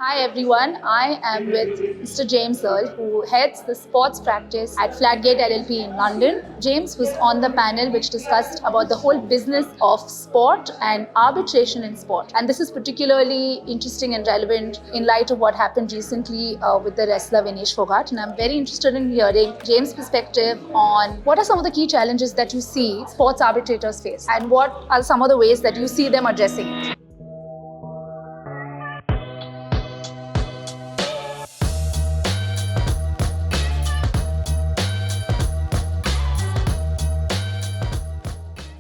Hi everyone, I am with Mr. James Earl, who heads the sports practice at Fladgate LLP in London. James was on the panel which discussed about the whole business of sport and arbitration in sport. And this is particularly interesting and relevant in light of what happened recently with the wrestler Vinesh Fogart. And I'm very interested in hearing James' perspective on what are some of the key challenges that you see sports arbitrators face and what are some of the ways that you see them addressing it.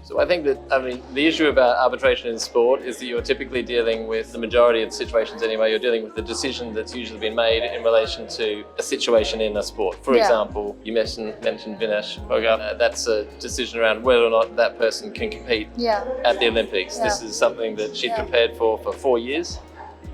So I think that, the issue about arbitration in sport is that you're typically dealing with, the majority of situations anyway, you're dealing with the decision that's usually been made in relation to a situation in a sport. For example, you mentioned Vinesh Fogart. That's a decision around whether or not that person can compete at the Olympics. This is something that she'd prepared for 4 years.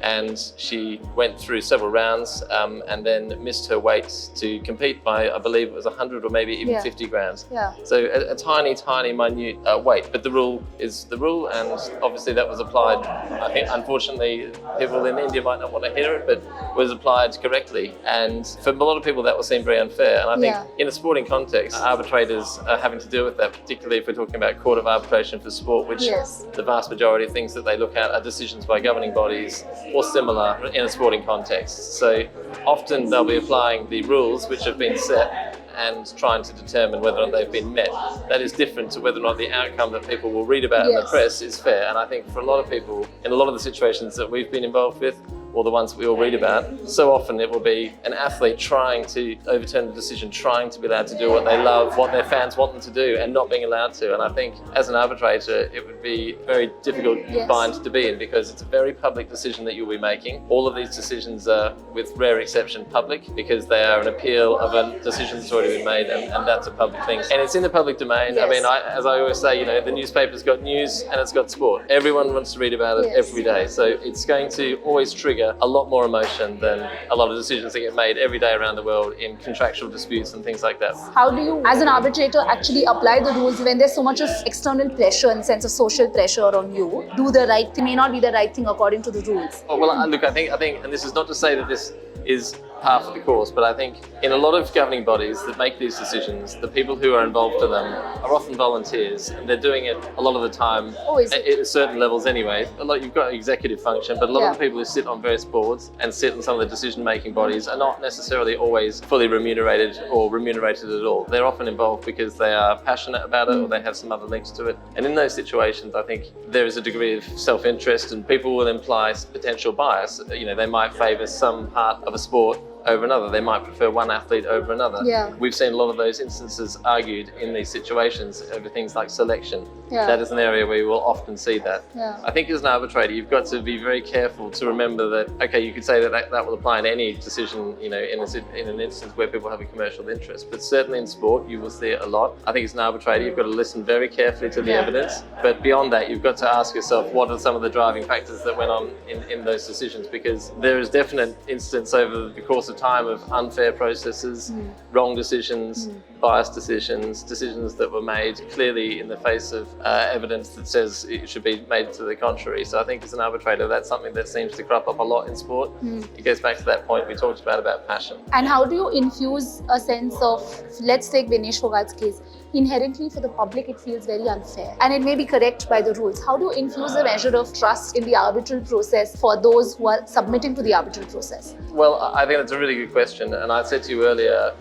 And she went through several rounds and then missed her weight to compete by, I believe it was 100 or maybe even 50 grams. So a tiny, minute weight. But the rule is the rule, and obviously that was applied. I think, unfortunately, people in India might not want to hear it, but was applied correctly. And for a lot of people, that will seem very unfair. And I think in a sporting context, arbitrators are having to deal with that, particularly if we're talking about Court of Arbitration for Sport, which the vast majority of things that they look at are decisions by governing bodies or similar in a sporting context. So often they'll be applying the rules which have been set and trying to determine whether or not they've been met. That is different to whether or not the outcome that people will read about in the press is fair. And I think for a lot of people, in a lot of the situations that we've been involved with, or the ones we all read about, so often it will be an athlete trying to overturn the decision, trying to be allowed to do what they love, what their fans want them to do, and not being allowed to. And I think as an arbitrator, it would be a very difficult bind to be in, because it's a very public decision that you'll be making. All of these decisions are, with rare exception, public, because they are an appeal of a decision that's already been made, and that's a public thing. And it's in the public domain. I mean, as I always say, the newspaper's got news and it's got sport. Everyone wants to read about it every day. So it's going to always trigger a lot more emotion than a lot of decisions that get made every day around the world in contractual disputes and things like that. How do you, as an arbitrator, actually apply the rules when there's so much of external pressure and sense of social pressure on you? Do the right thing may not be the right thing according to the rules. Well, look, I think, and this is not to say that this is half of the course, but I think in a lot of governing bodies that make these decisions, the people who are involved in them are often volunteers, and they're doing it a lot of the time at certain levels anyway. You've got executive function, but a lot of the people who sit on various boards and sit in some of the decision-making bodies are not necessarily always fully remunerated or remunerated at all. They're often involved because they are passionate about it or they have some other links to it. And in those situations, I think there is a degree of self-interest, and people will imply potential bias. They might favour some part of a sport over another. They might prefer one athlete over another. We've seen a lot of those instances argued in these situations over things like selection. That is an area where you will often see that. I think as an arbitrator, you've got to be very careful to remember that, okay, you could say that will apply in any decision, in an instance where people have a commercial interest, but certainly in sport, you will see it a lot. I think as an arbitrator, you've got to listen very carefully to the evidence, but beyond that, you've got to ask yourself, what are some of the driving factors that went on in those decisions? Because there is definite instance over the course of time of unfair processes, wrong decisions, biased decisions that were made clearly in the face of evidence that says it should be made to the contrary. So I think as an arbitrator, that's something that seems to crop up a lot in sport. It goes back to that point we talked about passion. And how do you infuse a sense of, let's take Vinesh Fogart's case, inherently for the public it feels very unfair and it may be correct by the rules. How do you infuse a measure of trust in the arbitral process for those who are submitting to the arbitral process? Well, I think that's a really good question, and I said to you earlier,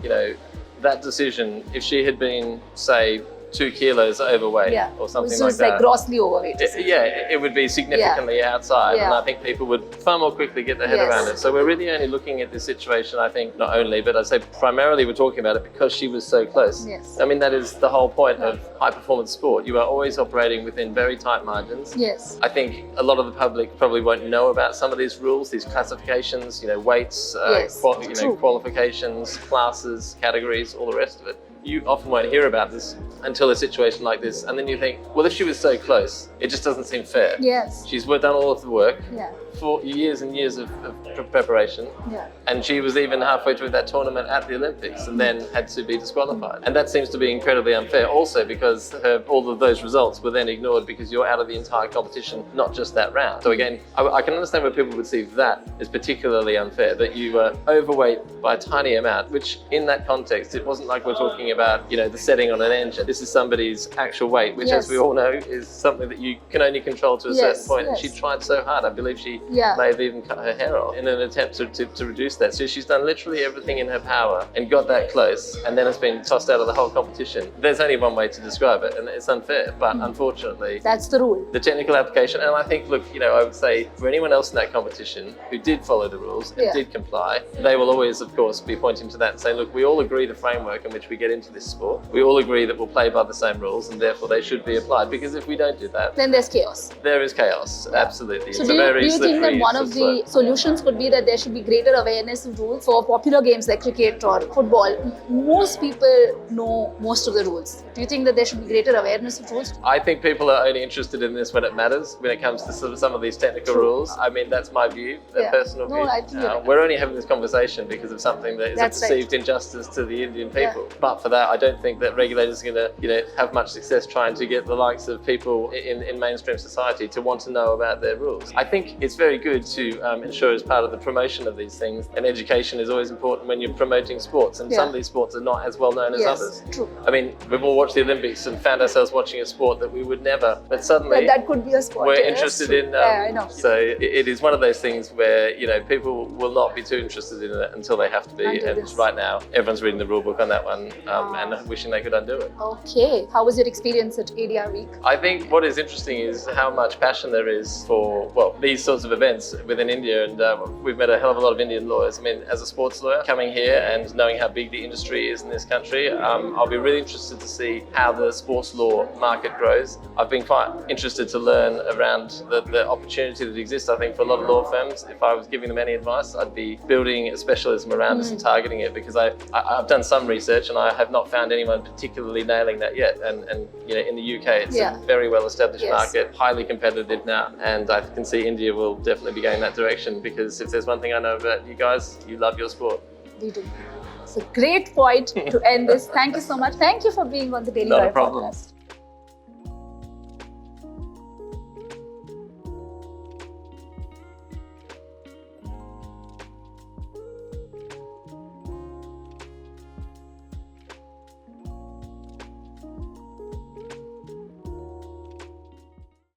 that decision, if she had been, say, 2 kilos overweight or something like that. Like grossly overweight. It would be significantly outside, and I think people would far more quickly get their head around it. So we're really only looking at this situation, I think, not only, but I'd say primarily we're talking about it because she was so close. I mean, that is the whole point of high performance sport. You are always operating within very tight margins. I think a lot of the public probably won't know about some of these rules, these classifications, weights, qualifications, classes, categories, all the rest of it. You often won't hear about this until a situation like this, and then you think, well, if she was so close, it just doesn't seem fair. She's done all of the work years and years of preparation. Yeah. And she was even halfway through that tournament at the Olympics and then had to be disqualified. And that seems to be incredibly unfair also because all of those results were then ignored because you're out of the entire competition, not just that round. So again, I can understand where people would see that as particularly unfair, that you were overweight by a tiny amount, which in that context, it wasn't like we're talking about, the setting on an engine. This is somebody's actual weight, which as we all know is something that you can only control to a certain point. And she tried so hard. I believe she may have even cut her hair off in an attempt to reduce that. So she's done literally everything in her power and got that close and then has been tossed out of the whole competition. There's only one way to describe it, and it's unfair, but unfortunately, that's the rule. The technical application, and I think, look, I would say for anyone else in that competition who did follow the rules and did comply, they will always, of course, be pointing to that and saying, look, we all agree the framework in which we get into this sport. We all agree that we'll play by the same rules and therefore they should be applied, because if we don't do that, then there's chaos. There is chaos, absolutely. So do you think that one of the solutions could be that there should be greater awareness of rules for popular games like cricket or football? Most people know most of the rules. Do you think that there should be greater awareness of rules? I think people are only interested in this when it matters, when it comes to some of these technical rules. I mean, that's my view, a personal view. I think you're right. We're only having this conversation because of something that is a perceived injustice to the Indian people. But for that, I don't think that regulators are going to, have much success trying to get the likes of people in mainstream society to want to know about their rules. I think it's very good to ensure as part of the promotion of these things, and education is always important when you're promoting sports, and some of these sports are not as well known as others. True. I mean, we've all watched the Olympics and found ourselves watching a sport that we would never, but suddenly that could be a sport. We're interested in. I know. So it is one of those things where people will not be too interested in it until they have to be. And right now, everyone's reading the rule book on that one and wishing they could undo it. Okay. How was your experience at ADR Week? I think what is interesting is how much passion there is for these sorts of events within India, and we've met a hell of a lot of Indian lawyers. I mean, as a sports lawyer, coming here and knowing how big the industry is in this country, I'll be really interested to see how the sports law market grows. I've been quite interested to learn around the opportunity that exists, I think, for a lot of law firms. If I was giving them any advice, I'd be building a specialism around this and targeting it, because I've done some research and I have not found anyone particularly nailing that yet. And in the UK, it's a very well-established market, highly competitive now, and I can see India will definitely be going that direction, because if there's one thing I know about you guys, you love your sport. We do. It's a great point to end this. Thank you so much. Thank you for being on the Daily Not a Drive problem. podcast.